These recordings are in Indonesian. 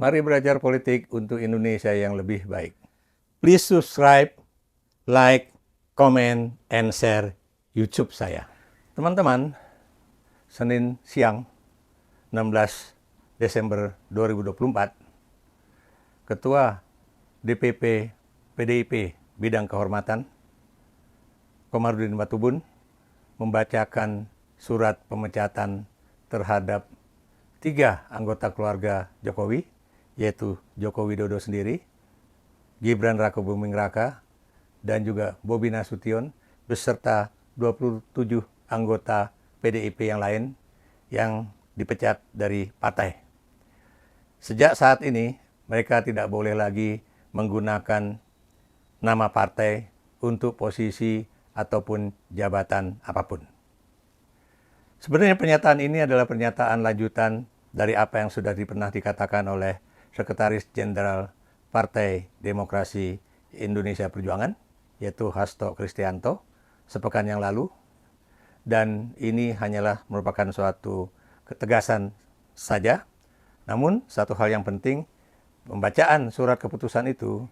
Mari belajar politik untuk Indonesia yang lebih baik. Please subscribe, like, comment, and share YouTube saya. Teman-teman, Senin siang 16 Desember 2024, Ketua DPP PDIP Bidang Kehormatan, Komarudin Watubun, membacakan surat pemecatan terhadap 3 anggota keluarga Jokowi, yaitu Joko Widodo sendiri, Gibran Rakabuming Raka, dan juga Bobi Nasution, beserta 27 anggota PDIP yang lain yang dipecat dari partai. Sejak saat ini, mereka tidak boleh lagi menggunakan nama partai untuk posisi ataupun jabatan apapun. Sebenarnya pernyataan ini adalah pernyataan lanjutan dari apa yang sudah pernah dikatakan oleh Sekretaris Jenderal Partai Demokrasi Indonesia Perjuangan, yaitu Hasto Kristianto, sepekan yang lalu. Dan ini hanyalah merupakan suatu ketegasan saja. Namun, satu hal yang penting, pembacaan surat keputusan itu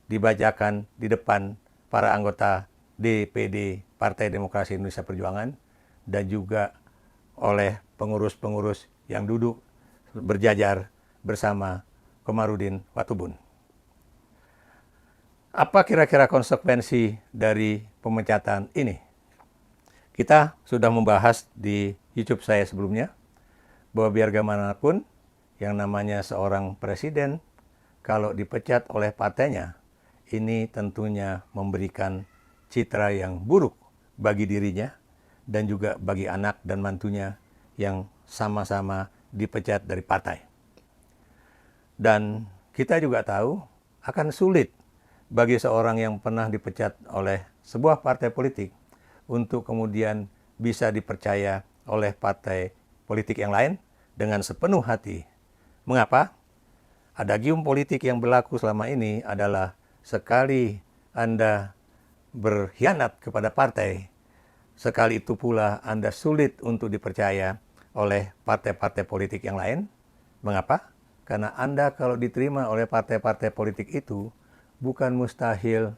dibacakan di depan para anggota DPD Partai Demokrasi Indonesia Perjuangan dan juga oleh pengurus-pengurus yang duduk berjajar bersama Komarudin Watubun. Apa kira-kira konsekuensi dari pemecatan ini? Kita sudah membahas di YouTube saya sebelumnya, bahwa biar bagaimanapun yang namanya seorang presiden, kalau dipecat oleh partainya, ini tentunya memberikan citra yang buruk bagi dirinya dan juga bagi anak dan mantunya yang sama-sama dipecat dari partai. Dan kita juga tahu akan sulit bagi seorang yang pernah dipecat oleh sebuah partai politik untuk kemudian bisa dipercaya oleh partai politik yang lain dengan sepenuh hati. Mengapa? Adagium politik yang berlaku selama ini adalah sekali Anda berkhianat kepada partai, sekali itu pula Anda sulit untuk dipercaya oleh partai-partai politik yang lain. Mengapa? Karena Anda kalau diterima oleh partai-partai politik itu, bukan mustahil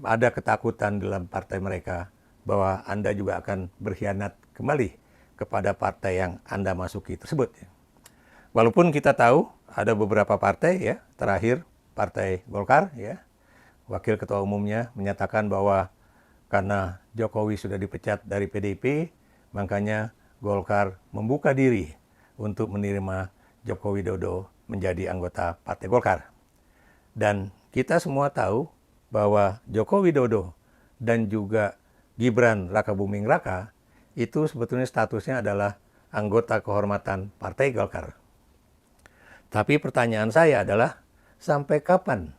ada ketakutan dalam partai mereka bahwa Anda juga akan berkhianat kembali kepada partai yang Anda masuki tersebut. Walaupun kita tahu ada beberapa partai, ya, terakhir Partai Golkar, ya, Wakil Ketua Umumnya menyatakan bahwa karena Jokowi sudah dipecat dari PDIP, makanya Golkar membuka diri untuk menerima Joko Widodo menjadi anggota Partai Golkar. Dan kita semua tahu bahwa Joko Widodo dan juga Gibran Rakabuming Raka itu sebetulnya statusnya adalah anggota kehormatan Partai Golkar. Tapi pertanyaan saya adalah, sampai kapan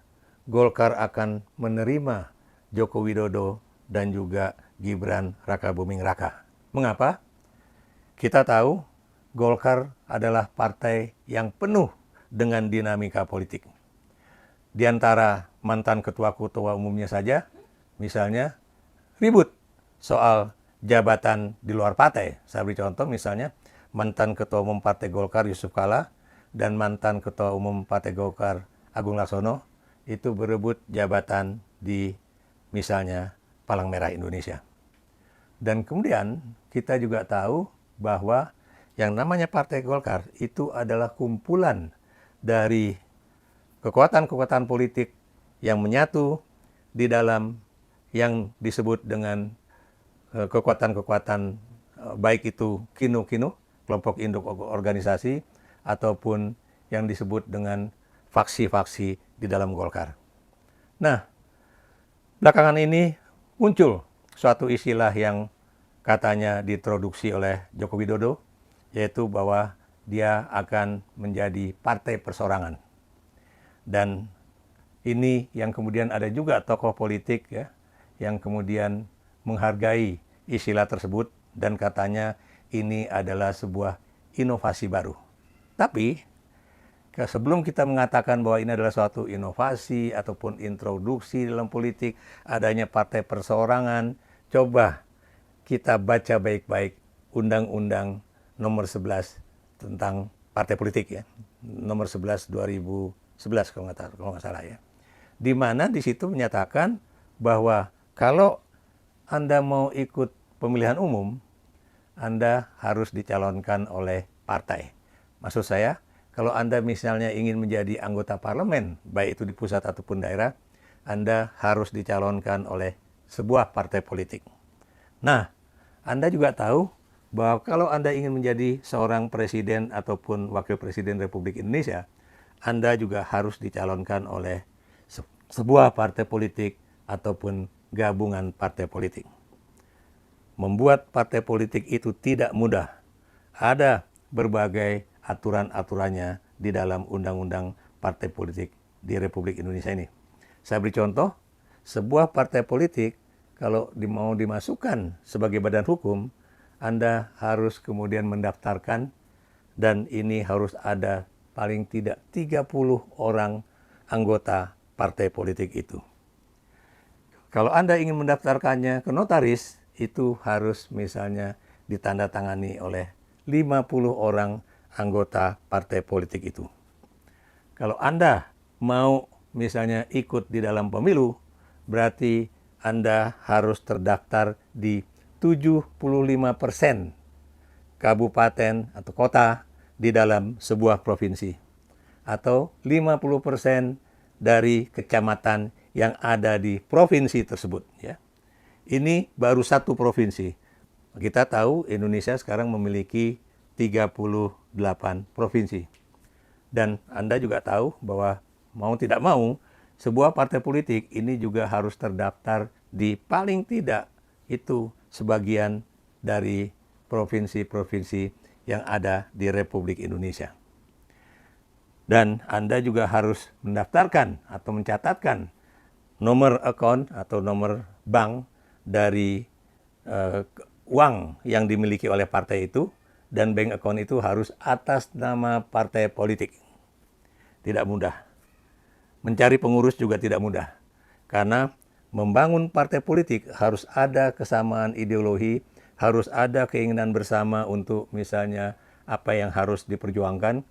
Golkar akan menerima Joko Widodo dan juga Gibran Rakabuming Raka? Mengapa? Kita tahu Golkar adalah partai yang penuh dengan dinamika politik. Di antara mantan ketua-ketua umumnya saja, misalnya ribut soal jabatan di luar partai. Saya beri contoh misalnya, mantan Ketua Umum Partai Golkar Yusuf Kala dan mantan Ketua Umum Partai Golkar Agung Laksono itu berebut jabatan di misalnya Palang Merah Indonesia. Dan kemudian kita juga tahu bahwa yang namanya Partai Golkar itu adalah kumpulan dari kekuatan-kekuatan politik yang menyatu di dalam yang disebut dengan kekuatan-kekuatan baik itu kinu-kinu, kelompok induk organisasi, ataupun yang disebut dengan faksi-faksi di dalam Golkar. Nah, belakangan ini muncul suatu istilah yang katanya diintroduksi oleh Joko Widodo, yaitu bahwa dia akan menjadi partai persorangan. Dan ini yang kemudian ada juga tokoh politik, ya, yang kemudian menghargai istilah tersebut dan katanya ini adalah sebuah inovasi baru. Tapi sebelum kita mengatakan bahwa ini adalah suatu inovasi ataupun introduksi dalam politik adanya partai perseorangan, coba kita baca baik-baik Undang-Undang Nomor 11 tentang partai politik, ya. nomor 11 2011 kalau nggak salah ya. Di mana di situ menyatakan bahwa kalau Anda mau ikut pemilihan umum, Anda harus dicalonkan oleh partai. Maksud saya, kalau Anda misalnya ingin menjadi anggota parlemen, baik itu di pusat ataupun daerah, Anda harus dicalonkan oleh sebuah partai politik. Nah, Anda juga tahu bahwa kalau Anda ingin menjadi seorang presiden ataupun wakil presiden Republik Indonesia, Anda juga harus dicalonkan oleh sebuah partai politik ataupun gabungan partai politik. Membuat partai politik itu tidak mudah. Ada berbagai aturan-aturannya di dalam undang-undang partai politik di Republik Indonesia ini. Saya beri contoh, sebuah partai politik kalau mau dimasukkan sebagai badan hukum, Anda harus kemudian mendaftarkan, dan ini harus ada paling tidak 30 orang anggota partai politik itu. Kalau Anda ingin mendaftarkannya ke notaris, itu harus misalnya ditandatangani oleh 50 orang anggota partai politik itu. Kalau Anda mau misalnya ikut di dalam pemilu, berarti Anda harus terdaftar di 75% kabupaten atau kota di dalam sebuah provinsi, atau 50% dari kecamatan yang ada di provinsi tersebut. Ya. Ini baru satu provinsi. Kita tahu Indonesia sekarang memiliki 38 provinsi. Dan Anda juga tahu bahwa mau tidak mau, sebuah partai politik ini juga harus terdaftar di paling tidak itu sebagian dari provinsi-provinsi yang ada di Republik Indonesia. Dan Anda juga harus mendaftarkan atau mencatatkan nomor account atau nomor bank dari uang yang dimiliki oleh partai itu, dan bank account itu harus atas nama partai politik. Tidak mudah. Mencari pengurus juga tidak mudah. Karena membangun partai politik harus ada kesamaan ideologi, harus ada keinginan bersama untuk misalnya apa yang harus diperjuangkan,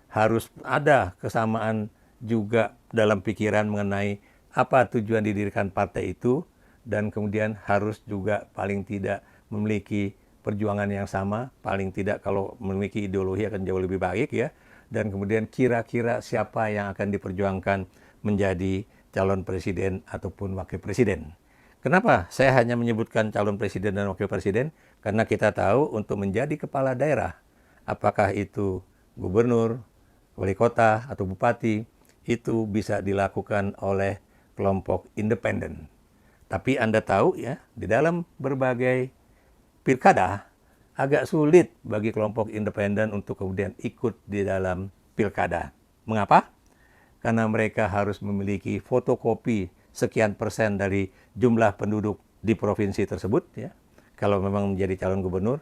harus ada kesamaan juga dalam pikiran mengenai apa tujuan didirikan partai itu, dan kemudian harus juga paling tidak memiliki perjuangan yang sama, paling tidak kalau memiliki ideologi akan jauh lebih baik ya, dan kemudian kira-kira siapa yang akan diperjuangkan menjadi calon presiden ataupun wakil presiden. Kenapa saya hanya menyebutkan calon presiden dan wakil presiden? Karena kita tahu untuk menjadi kepala daerah, apakah itu gubernur, wali kota, atau bupati, itu bisa dilakukan oleh kelompok independen. Tapi Anda tahu ya, di dalam berbagai pilkada, agak sulit bagi kelompok independen untuk kemudian ikut di dalam pilkada. Mengapa? Karena mereka harus memiliki fotokopi sekian persen dari jumlah penduduk di provinsi tersebut, ya, kalau memang menjadi calon gubernur.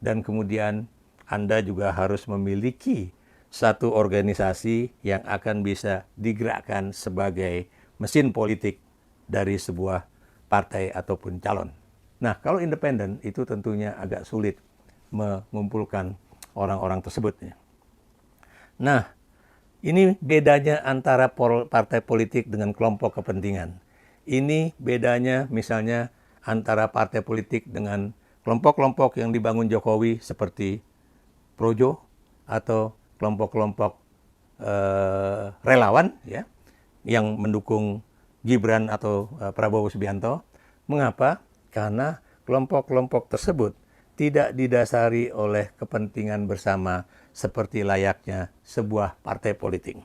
Dan kemudian Anda juga harus memiliki satu organisasi yang akan bisa digerakkan sebagai mesin politik dari sebuah partai ataupun calon. Nah, kalau independen itu tentunya agak sulit mengumpulkan orang-orang tersebut. Ya. Nah, ini bedanya antara partai politik dengan kelompok kepentingan. Ini bedanya misalnya antara partai politik dengan kelompok-kelompok yang dibangun Jokowi seperti Projo atau kelompok-kelompok relawan ya, yang mendukung Gibran atau Prabowo Subianto. Mengapa? Karena kelompok-kelompok tersebut tidak didasari oleh kepentingan bersama seperti layaknya sebuah partai politik.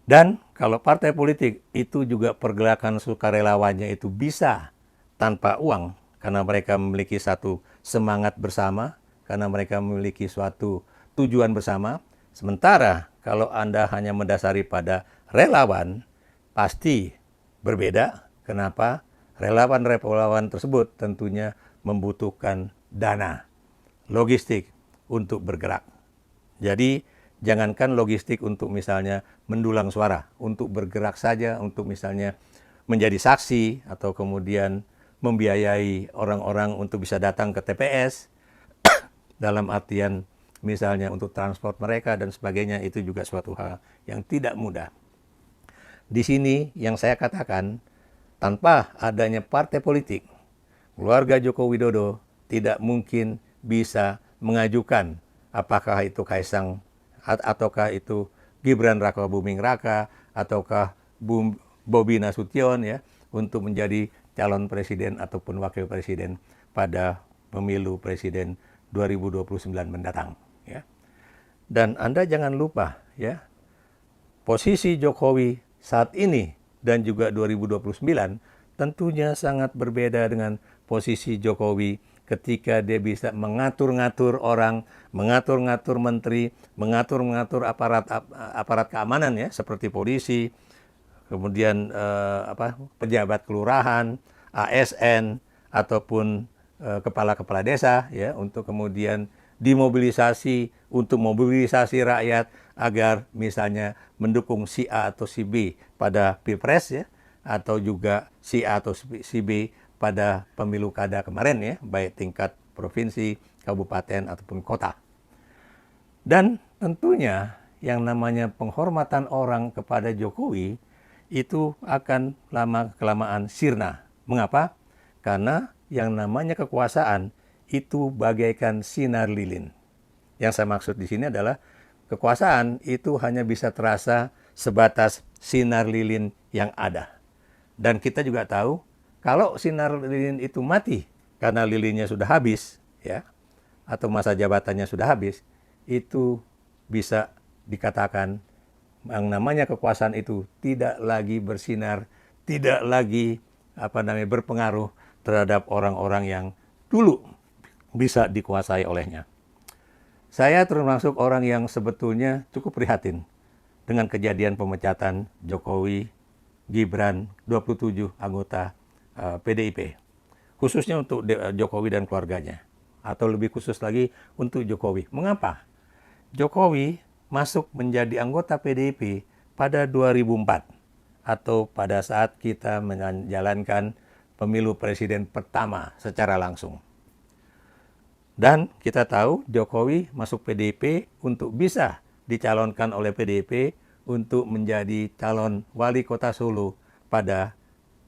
Dan kalau partai politik itu juga pergerakan sukarelawannya itu bisa tanpa uang, karena mereka memiliki satu semangat bersama, karena mereka memiliki suatu tujuan bersama. Sementara kalau Anda hanya mendasari pada relawan, pasti berbeda. Kenapa? Relawan-relawan tersebut tentunya membutuhkan dana, logistik untuk bergerak. Jadi jangankan logistik untuk misalnya mendulang suara, untuk bergerak saja, untuk misalnya menjadi saksi atau kemudian membiayai orang-orang untuk bisa datang ke TPS, dalam artian misalnya untuk transport mereka dan sebagainya, itu juga suatu hal yang tidak mudah. Di sini yang saya katakan, tanpa adanya partai politik, keluarga Joko Widodo tidak mungkin bisa mengajukan apakah itu Kaisang ataukah itu Gibran Rakabuming Raka ataukah Bobi Nasution ya untuk menjadi calon presiden ataupun wakil presiden pada pemilu presiden 2029 mendatang ya. Dan Anda jangan lupa ya, posisi Jokowi saat ini dan juga 2029 tentunya sangat berbeda dengan posisi Jokowi ketika dia bisa mengatur-ngatur orang, mengatur-ngatur menteri, mengatur-ngatur aparat keamanan ya seperti polisi, kemudian pejabat kelurahan, ASN ataupun kepala-kepala desa ya untuk kemudian dimobilisasi untuk mobilisasi rakyat agar misalnya mendukung si A atau si B pada Pilpres ya atau juga si A atau si B pada pemilu kada kemarin ya baik tingkat provinsi, kabupaten ataupun kota. Dan tentunya yang namanya penghormatan orang kepada Jokowi itu akan lama-kelamaan sirna. Mengapa? Karena yang namanya kekuasaan itu bagaikan sinar lilin. Yang saya maksud di sini adalah kekuasaan itu hanya bisa terasa sebatas sinar lilin yang ada. Dan kita juga tahu kalau sinar lilin itu mati karena lilinnya sudah habis, ya, atau masa jabatannya sudah habis, itu bisa dikatakan yang namanya kekuasaan itu tidak lagi bersinar, tidak lagi berpengaruh terhadap orang-orang yang dulu bisa dikuasai olehnya. Saya termasuk orang yang sebetulnya cukup prihatin dengan kejadian pemecatan Jokowi, Gibran, 27 anggota PDIP. Khususnya untuk Jokowi dan keluarganya. Atau lebih khusus lagi untuk Jokowi. Mengapa? Jokowi masuk menjadi anggota PDIP pada 2004. Atau pada saat kita menjalankan pemilu presiden pertama secara langsung. Dan kita tahu Jokowi masuk PDIP untuk bisa dicalonkan oleh PDIP untuk menjadi calon wali kota Solo pada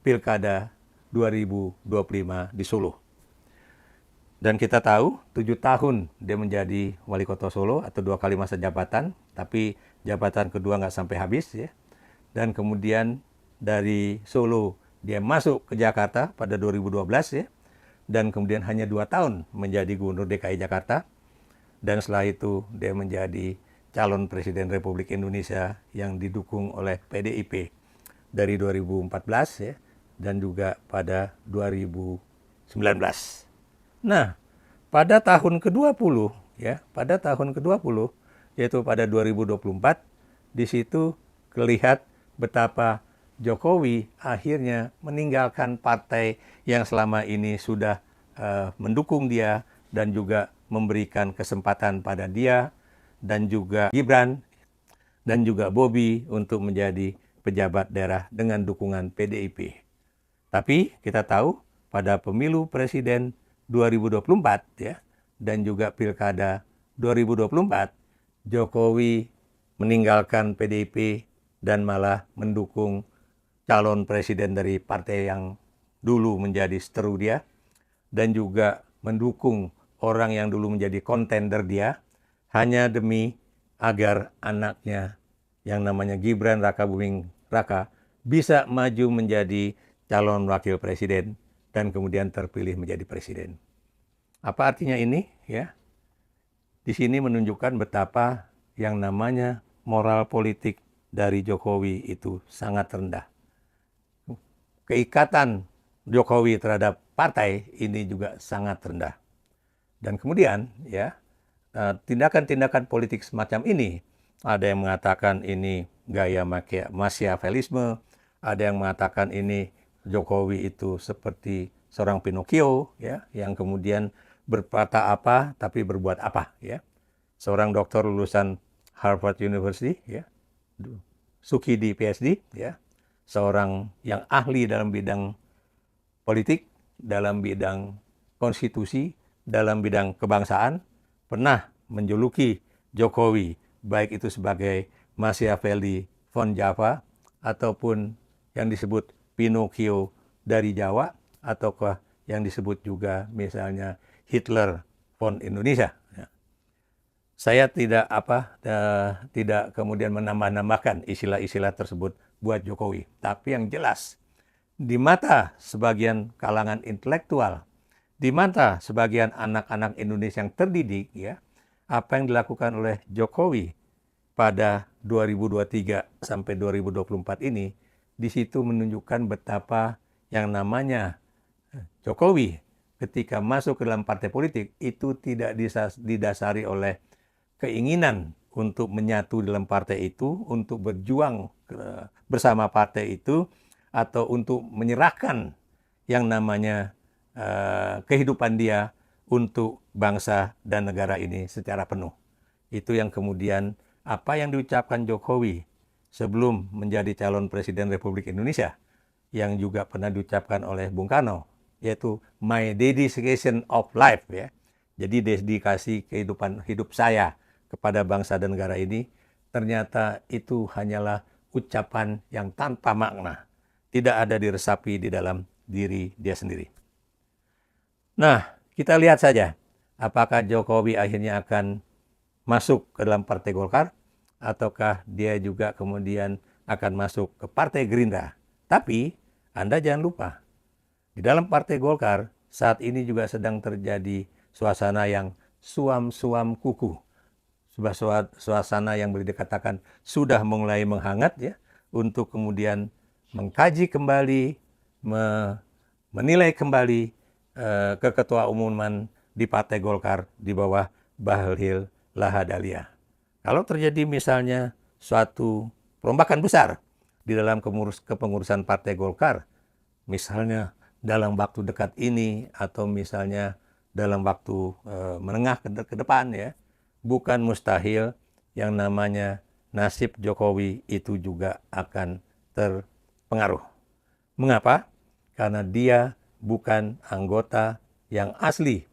Pilkada 2025 di Solo. Dan kita tahu 7 tahun dia menjadi wali kota Solo atau 2 kali masa jabatan, tapi jabatan kedua nggak sampai habis ya. Dan kemudian dari Solo dia masuk ke Jakarta pada 2012 ya. Dan kemudian hanya 2 tahun menjadi gubernur DKI Jakarta. Dan setelah itu dia menjadi calon presiden Republik Indonesia yang didukung oleh PDIP dari 2014 ya dan juga pada 2019. Nah, pada tahun ke-20 ya, pada tahun ke-20 yaitu pada 2024 di situ terlihat betapa Jokowi akhirnya meninggalkan partai yang selama ini sudah mendukung dia dan juga memberikan kesempatan pada dia dan juga Gibran dan juga Bobi untuk menjadi pejabat daerah dengan dukungan PDIP. Tapi kita tahu pada pemilu presiden 2024 ya dan juga Pilkada 2024 Jokowi meninggalkan PDIP dan malah mendukung calon presiden dari partai yang dulu menjadi seteru dia dan juga mendukung orang yang dulu menjadi kontender dia hanya demi agar anaknya yang namanya Gibran Rakabuming Raka bisa maju menjadi calon wakil presiden dan kemudian terpilih menjadi presiden. Apa artinya ini ya? Di sini menunjukkan betapa yang namanya moral politik dari Jokowi itu sangat rendah. Keikatan Jokowi terhadap partai ini juga sangat rendah. Dan kemudian ya tindakan-tindakan politik semacam ini ada yang mengatakan ini gaya Machiavellisme, ada yang mengatakan ini Jokowi itu seperti seorang Pinocchio ya yang kemudian berkata apa tapi berbuat apa ya. Seorang dokter lulusan Harvard University ya. Sukidi PhD ya. Seorang yang ahli dalam bidang politik, dalam bidang konstitusi, dalam bidang kebangsaan, pernah menjuluki Jokowi, baik itu sebagai Machiavelli von Java ataupun yang disebut Pinocchio dari Jawa, ataukah yang disebut juga misalnya Hitler von Indonesia. Saya tidak tidak kemudian menambah-nambahkan istilah-istilah tersebut buat Jokowi, tapi yang jelas di mata sebagian kalangan intelektual, di mata sebagian anak-anak Indonesia yang terdidik, ya, apa yang dilakukan oleh Jokowi pada 2023 sampai 2024 ini, di situ menunjukkan betapa yang namanya Jokowi ketika masuk ke dalam partai politik itu tidak didasari oleh keinginan untuk menyatu dalam partai itu, untuk berjuang bersama partai itu, atau untuk menyerahkan yang namanya kehidupan dia untuk bangsa dan negara ini secara penuh. Itu yang kemudian apa yang diucapkan Jokowi sebelum menjadi calon Presiden Republik Indonesia, yang juga pernah diucapkan oleh Bung Karno, yaitu my dedication of life, ya. Jadi dedikasi kehidupan hidup saya kepada bangsa dan negara ini, ternyata itu hanyalah ucapan yang tanpa makna, tidak ada diresapi di dalam diri dia sendiri. Nah, kita lihat saja apakah Jokowi akhirnya akan masuk ke dalam Partai Golkar, ataukah dia juga kemudian akan masuk ke Partai Gerindra. Tapi Anda jangan lupa, di dalam Partai Golkar saat ini juga sedang terjadi suasana yang suam-suam kuku. Sebuah suasana yang boleh dikatakan sudah mulai menghangat, ya, untuk kemudian mengkaji kembali, menilai kembali keketua umuman di Partai Golkar di bawah Bahlil Lahadalia. Kalau terjadi misalnya suatu perombakan besar di dalam kepengurusan Partai Golkar, misalnya dalam waktu dekat ini atau misalnya dalam waktu menengah ke depan, ya, bukan mustahil yang namanya nasib Jokowi itu juga akan terpengaruh. Mengapa? Karena dia bukan anggota yang asli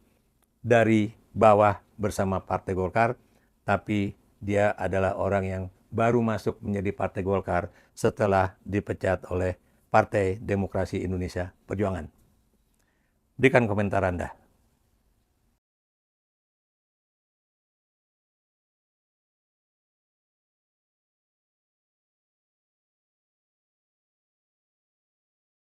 dari bawah bersama Partai Golkar, tapi dia adalah orang yang baru masuk menjadi Partai Golkar setelah dipecat oleh Partai Demokrasi Indonesia Perjuangan. Berikan komentar Anda.